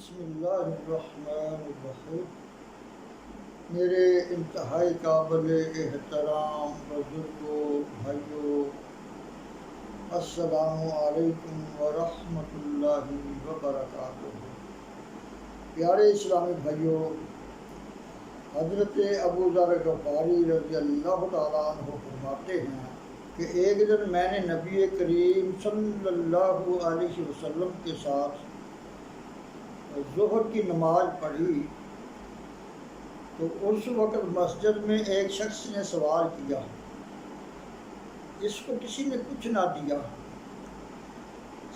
بسم اللہ الرحمن الرحیم۔ میرے انتہائی قابل احترام بزرگوں، بھائیوں، السلام علیکم ورحمۃ اللہ وبرکاتہ۔ پیارے اسلامی بھائیوں، حضرت ابو ذر غفاری رضی اللہ تعالیٰ عنہ فرماتے ہیں کہ ایک دن میں نے نبی کریم صلی اللہ علیہ وسلم کے ساتھ ظہر کی نماز پڑھی تو اس وقت مسجد میں ایک شخص نے سوال کیا، اس کو کسی نے کچھ نہ دیا۔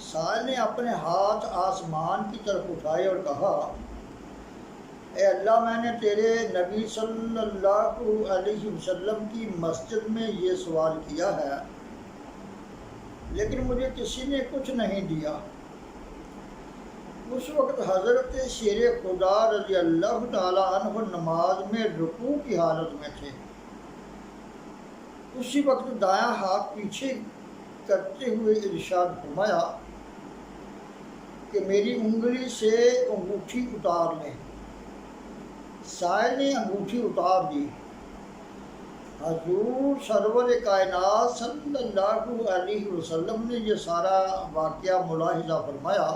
سائل نے اپنے ہاتھ آسمان کی طرف اٹھائے اور کہا، اے اللہ، میں نے تیرے نبی صلی اللہ علیہ وسلم کی مسجد میں یہ سوال کیا ہے لیکن مجھے کسی نے کچھ نہیں دیا۔ اس وقت حضرت شیر خدا رضی اللہ تعالیٰ عنہ نماز میں رکوع کی حالت میں تھے۔ اسی وقت دایاں ہاتھ پیچھے کرتے ہوئے ارشاد فرمایا کہ میری انگلی سے انگوٹھی اتار لیں۔ سائل نے انگوٹھی اتار دی۔ حضور سرور کائنات صلی اللہ علیہ وسلم نے یہ سارا واقعہ ملاحظہ فرمایا۔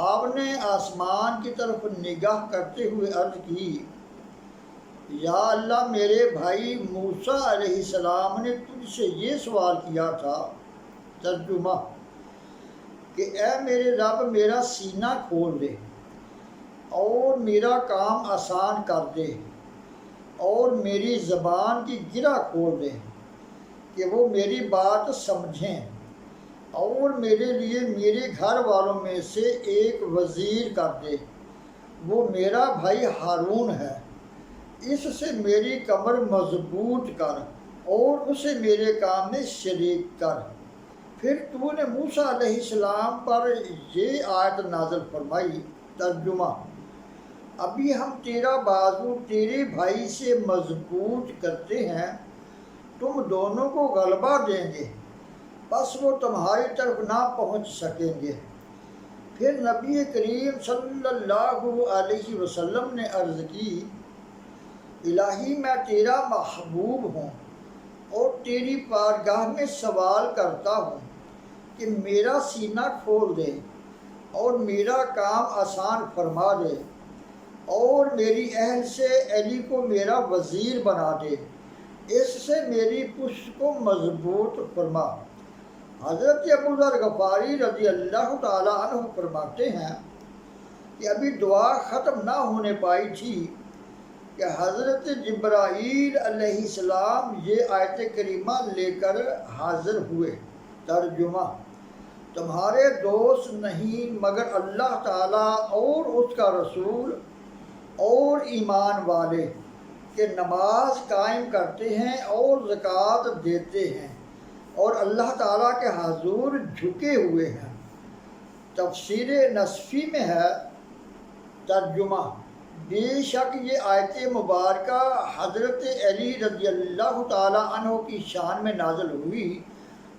آپ نے آسمان کی طرف نگاہ کرتے ہوئے عرض کی، یا اللہ، میرے بھائی موسیٰ علیہ السلام نے تجھ سے یہ سوال کیا تھا، ترجمہ، کہ اے میرے رب، میرا سینہ کھول دے اور میرا کام آسان کر دے اور میری زبان کی گرہ کھول دے کہ وہ میری بات سمجھیں، اور میرے لیے میرے گھر والوں میں سے ایک وزیر کر دے، وہ میرا بھائی ہارون ہے۔ اس سے میری کمر مضبوط کر اور اسے میرے کام میں شریک کر۔ پھر تو نے موسیٰ علیہ السلام پر یہ آیت نازل فرمائی، ترجمہ، ابھی ہم تیرا بازو تیرے بھائی سے مضبوط کرتے ہیں، تم دونوں کو غلبہ دیں گے، بس وہ تمہاری طرف نہ پہنچ سکیں گے۔ پھر نبی کریم صلی اللہ علیہ وسلم نے عرض کی، الہی، میں تیرا محبوب ہوں اور تیری بارگاہ میں سوال کرتا ہوں کہ میرا سینہ کھول دے اور میرا کام آسان فرما دے اور میری اہل سے علی کو میرا وزیر بنا دے، اس سے میری پشت کو مضبوط فرما۔ حضرت ابو ذر غفاری رضی اللہ تعالیٰ عنہ فرماتے ہیں کہ ابھی دعا ختم نہ ہونے پائی تھی کہ حضرت جبرائیل علیہ السلام یہ آیت کریمہ لے کر حاضر ہوئے، ترجمہ، تمہارے دوست نہیں مگر اللہ تعالیٰ اور اس کا رسول اور ایمان والے کہ نماز قائم کرتے ہیں اور زکوٰۃ دیتے ہیں اور اللہ تعالیٰ کے حضور جھکے ہوئے ہیں۔ تفسیر نصفی میں ہے، ترجمہ، بے شک یہ آیت مبارکہ حضرت علی رضی اللہ تعالیٰ عنہ کی شان میں نازل ہوئی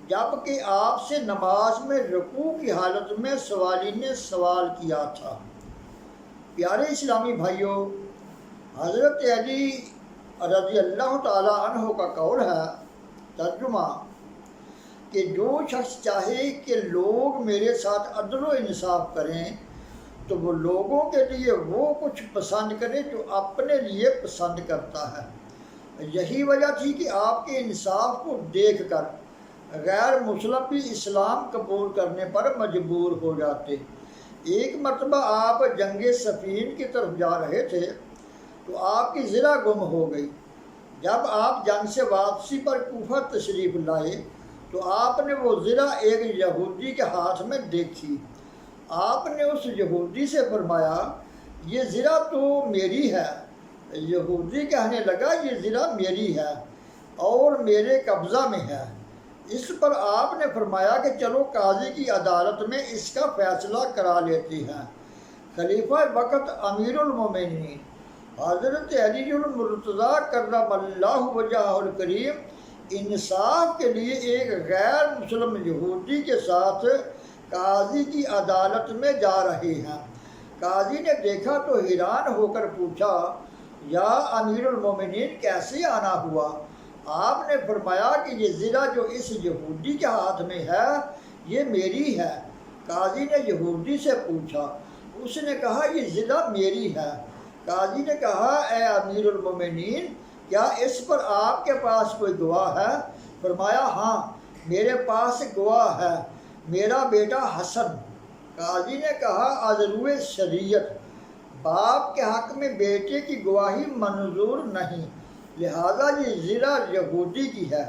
جب کہ آپ سے نماز میں رکوع کی حالت میں سوالی نے سوال کیا تھا۔ پیارے اسلامی بھائیوں، حضرت علی رضی اللہ تعالیٰ عنہ کا قول ہے، ترجمہ، کہ جو شخص چاہے کہ لوگ میرے ساتھ عدل و انصاف کریں تو وہ لوگوں کے لیے وہ کچھ پسند کرے جو اپنے لیے پسند کرتا ہے۔ یہی وجہ تھی کہ آپ کے انصاف کو دیکھ کر غیر مسلم بھی اسلام قبول کرنے پر مجبور ہو جاتے۔ ایک مرتبہ آپ جنگ صفین کی طرف جا رہے تھے تو آپ کی زرہ گم ہو گئی۔ جب آپ جنگ سے واپسی پر کوفہ تشریف لائے تو آپ نے وہ زرہ ایک یہودی کے ہاتھ میں دیکھی۔ آپ نے اس یہودی سے فرمایا، یہ زرہ تو میری ہے۔ یہودی کہنے لگا، یہ زرہ میری ہے اور میرے قبضہ میں ہے۔ اس پر آپ نے فرمایا کہ چلو قاضی کی عدالت میں اس کا فیصلہ کرا لیتے ہیں۔ خلیفہ وقت امیر المومنین حضرت علی المرتضیٰ کرم اللہ وجہہ الکریم انصاف کے لیے ایک غیر مسلم یہودی کے ساتھ قاضی کی عدالت میں جا رہے ہیں۔ قاضی نے دیکھا تو حیران ہو کر پوچھا، یا امیر المومنین کیسے آنا ہوا؟ آپ نے فرمایا کہ یہ زرہ جو اس یہودی کے ہاتھ میں ہے یہ میری ہے۔ قاضی نے یہودی سے پوچھا، اس نے کہا یہ زرہ میری ہے۔ قاضی نے کہا، اے امیر المومنین کیا اس پر آپ کے پاس کوئی گواہ ہے؟ فرمایا، ہاں میرے پاس گواہ ہے، میرا بیٹا حسن۔ قاضی نے کہا، از روئے شریعت باپ کے حق میں بیٹے کی گواہی منظور نہیں، لہذا یہ زرہ یہودی کی ہے۔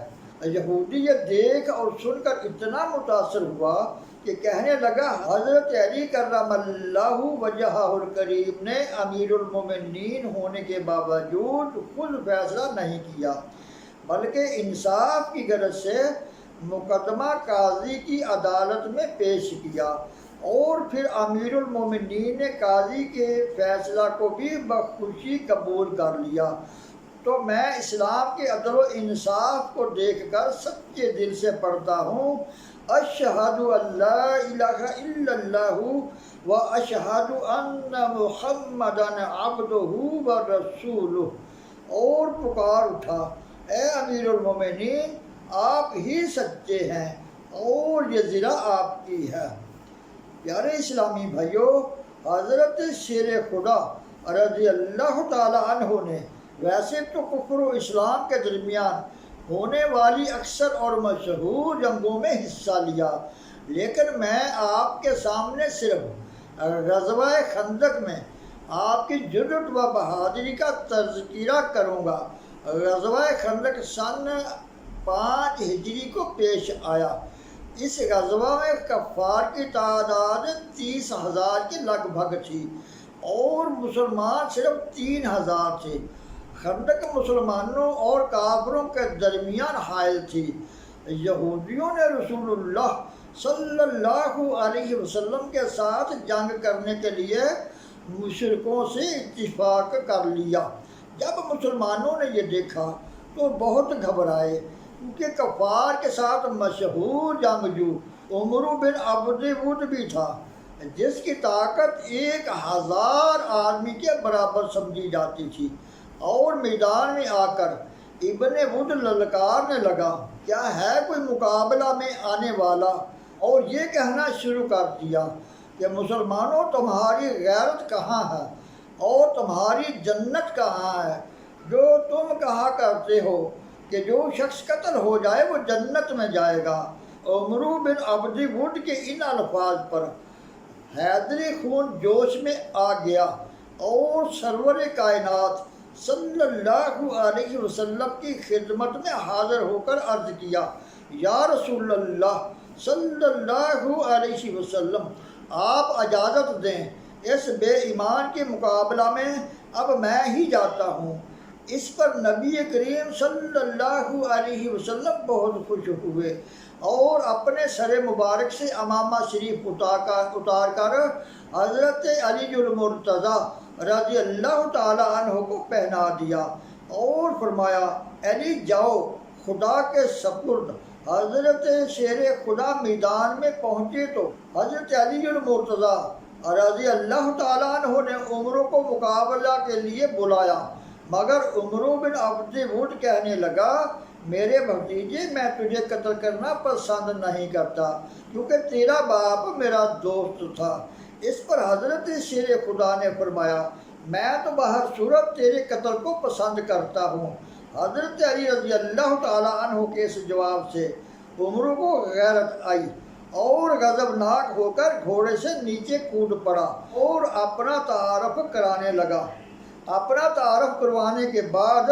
یہودی یہ دیکھ اور سن کر اتنا متاثر ہوا کہ کہنے لگا، حضرت علی کرم اللہ وجہہ الکریم نے امیر المومنین ہونے کے باوجود خود فیصلہ نہیں کیا، بلکہ انصاف کی غرض سے مقدمہ قاضی کی عدالت میں پیش کیا، اور پھر امیر المومنین نے قاضی کے فیصلہ کو بھی بخوشی قبول کر لیا۔ تو میں اسلام کے عدل و انصاف کو دیکھ کر سچے دل سے پڑھتا ہوں، اشہد ان لا الہ الا اللہ و اشہد ان محمدا عبدہ و رسولہ، اور پکار اٹھا، اے امیر المومنین آپ ہی سچے ہیں اور یہ زرہ آپ کی ہے۔ پیارے اسلامی بھائیوں، حضرت شیر خدا رضی اللہ تعالی عنہ نے ویسے تو کفر و اسلام کے درمیان ہونے والی اکثر اور مشہور جنگوں میں حصہ لیا، لیکن میں آپ کے سامنے صرف غزوہ خندق میں آپ کی جرأت و بہادری کا تذکرہ کروں گا۔ غزوہ خندق سن 5 ہجری کو پیش آیا۔ اس غزوہ میں کفار کی تعداد 30,000 کے لگ بھگ تھی اور مسلمان صرف 3,000 تھے۔ خندق مسلمانوں اور کافروں کے درمیان حائل تھی۔ یہودیوں نے رسول اللہ صلی اللہ علیہ وسلم کے ساتھ جنگ کرنے کے لیے مشرکوں سے اتفاق کر لیا۔ جب مسلمانوں نے یہ دیکھا تو بہت گھبرائے، کیونکہ کفار کے ساتھ مشہور جنگجو عمر بن عبد ود بھی تھا، جس کی طاقت 1,000 آدمی کے برابر سمجھی جاتی تھی، اور میدان میں آ کر ابن ود للکارنے لگا، کیا ہے کوئی مقابلہ میں آنے والا؟ اور یہ کہنا شروع کر دیا کہ مسلمانوں تمہاری غیرت کہاں ہے اور تمہاری جنت کہاں ہے، جو تم کہا کرتے ہو کہ جو شخص قتل ہو جائے وہ جنت میں جائے گا۔ عمر بن عبد ود کے ان الفاظ پر حیدری خون جوش میں آ گیا اور سرور کائنات صلی اللہ علیہ وسلم کی خدمت میں حاضر ہو کر عرض کیا، یا رسول اللہ صلی اللہ علیہ وسلم آپ اجازت دیں، اس بے ایمان کے مقابلہ میں اب میں ہی جاتا ہوں۔ اس پر نبی کریم صلی اللہ علیہ وسلم بہت خوش ہوئے اور اپنے سر مبارک سے امامہ شریف اتار کر حضرت علی المرتضیٰ رضی اللہ تعالی عنہ کو پہنا دیا اور فرمایا، علی جاؤ خدا کے سپرد۔ حضرت شیر خدا میدان میں پہنچے تو حضرت علی المرتضیٰ رضی اللہ تعالی عنہ نے عمر کو مقابلہ کے لیے بلایا، مگر عمر بن عبد ود کہنے لگا، میرے بھتیجے میں تجھے قتل کرنا پسند نہیں کرتا، کیونکہ تیرا باپ میرا دوست تھا۔ اس پر حضرت شیر خدا نے فرمایا، میں تو بہر صورت تیرے قتل کو پسند کرتا ہوں۔ حضرت علی رضی اللہ تعالی عنہ کے اس جواب سے عمر کو غیرت آئی اور غضبناک ہو کر گھوڑے سے نیچے کود پڑا اور اپنا تعارف کرانے لگا۔ اپنا تعارف کروانے کے بعد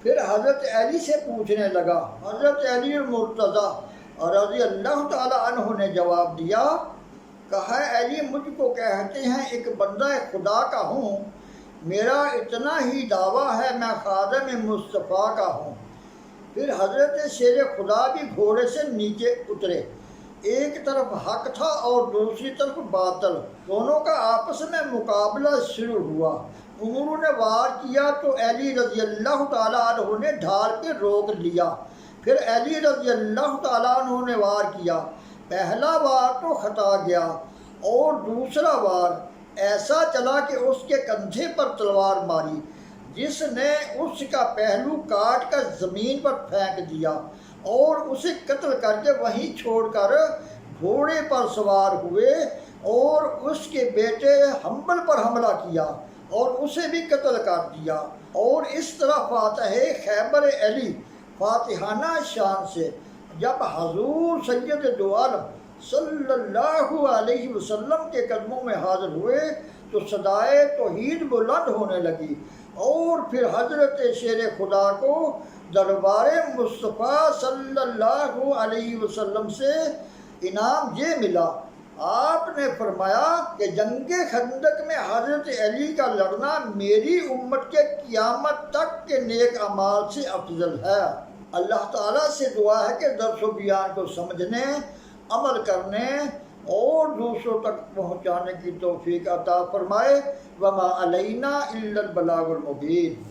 پھر حضرت علی سے پوچھنے لگا۔ حضرت علی المرتضیٰ رضی اللہ تعالی عنہ نے جواب دیا، کہا، علی مجھ کو کہتے ہیں ایک بندہ خدا کا ہوں، میرا اتنا ہی دعویٰ ہے میں خادم مصطفیٰ کا ہوں۔ پھر حضرت شیر خدا بھی گھوڑے سے نیچے اترے۔ ایک طرف حق تھا اور دوسری طرف باطل، دونوں کا آپس میں مقابلہ شروع ہوا۔ عمر نے وار کیا تو علی رضی اللہ تعالیٰ عنہ نے ڈھال پہ روک لیا۔ پھر علی رضی اللہ تعالیٰ عنہ نے وار کیا، پہلا وار تو خطا گیا اور دوسرا وار ایسا چلا کہ اس کے کندھے پر تلوار ماری، جس نے اس کا پہلو کاٹ کر زمین پر پھینک دیا اور اسے قتل کر کے وہیں چھوڑ کر گھوڑے پر سوار ہوئے اور اس کے بیٹے حنبل پر حملہ کیا اور اسے بھی قتل کر دیا۔ اور اس طرح فاتح خیبر علی فاتحانہ شان سے جب حضور سید دو عالم صلی اللہ علیہ وسلم کے قدموں میں حاضر ہوئے تو صدائے توحید بلند ہونے لگی، اور پھر حضرت شیر خدا کو دربار مصطفیٰ صلی اللہ علیہ وسلم سے انعام یہ ملا۔ آپ نے فرمایا کہ جنگ خندق میں حضرت علی کا لڑنا میری امت کے قیامت تک کے نیک اعمال سے افضل ہے۔ اللہ تعالیٰ سے دعا ہے کہ درس و بیان کو سمجھنے، عمل کرنے اور دوسروں تک پہنچانے کی توفیق عطا فرمائے۔ وما علینا الا البلاغ المبین۔